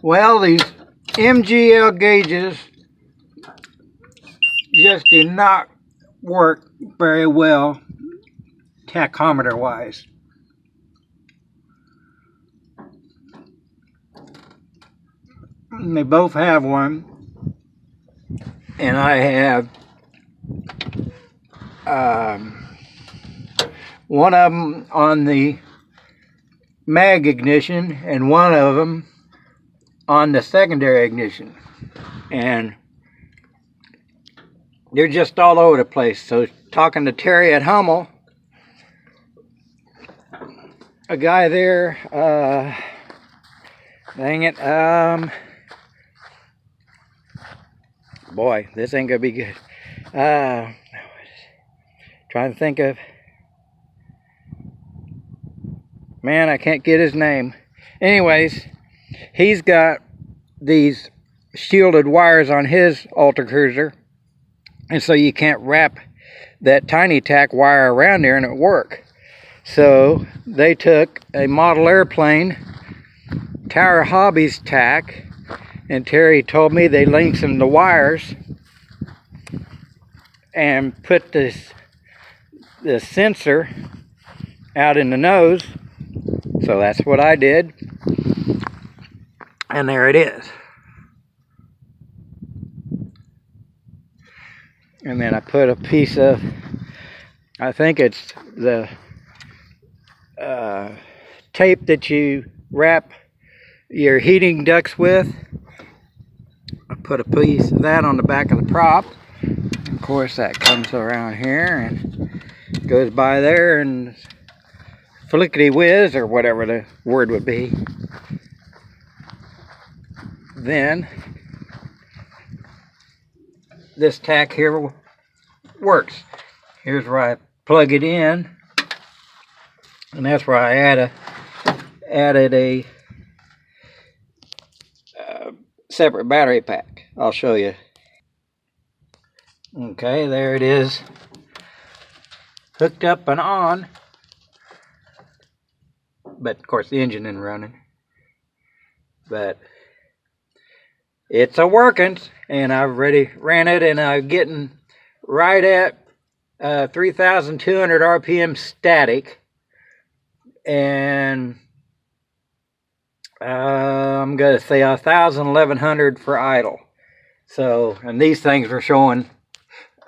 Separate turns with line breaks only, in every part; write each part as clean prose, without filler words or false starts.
Well, these MGL gauges just do not work very well tachometer wise. They both have one, and I have one of them on the mag ignition and one of them on the secondary ignition, and they're just all over the place. So talking to Terry at Hummel, a guy there, dang it, boy, this ain't gonna be good. Trying to think of, man, I can't get his name. Anyways, he's got these shielded wires on his Ultra Cruiser, and so you can't wrap that tiny tack wire around there and it work. So they took a model airplane Tower Hobbies tack, and Terry told me they lengthened the wires and put the sensor out in the nose. So that's what I did, and there it is. And then I put a piece of, I think it's the tape that you wrap your heating ducts with. I put a piece of that on the back of the prop. Of course, that comes around here and goes by there and flickety whiz, or whatever the word would be. Then this tack here works. Here's where I plug it in, and that's where I added a separate battery pack. I'll show you. Okay, there it is, hooked up and on. But of course the engine isn't running, but it's a working, and I've already ran it, and I'm getting right at 3,200 RPM static, and I'm gonna say 1,000, 1,100 for idle. So, and these things were showing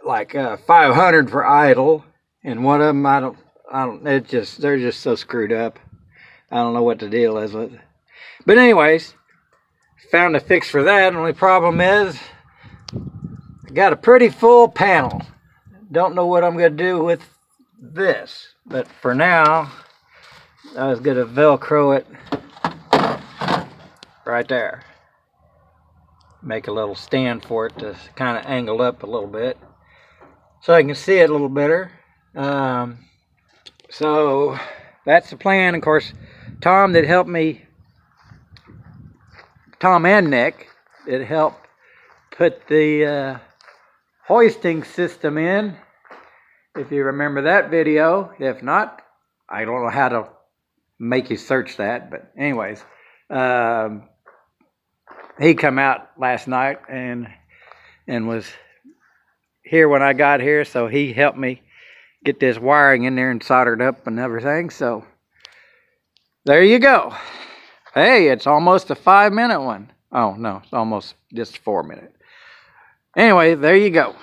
like 500 for idle, and one of them I don't. They're just so screwed up. I don't know what the deal is with it. But anyways, found a fix for that. Only problem is I got a pretty full panel. Don't know what I'm going to do with this. But for now, I was going to Velcro it right there. Make a little stand for it to kind of angle up a little bit so I can see it a little better. So that's the plan. Of course, Tom that helped me, Tom and Nick, that helped put the hoisting system in. If you remember that video. If not, I don't know how to make you search that. But anyways, he come out last night and was here when I got here. So he helped me get this wiring in there and soldered up and everything. So there you go. Hey, it's almost a 5-minute one. Oh no, it's almost just 4 minutes. Anyway, there you go.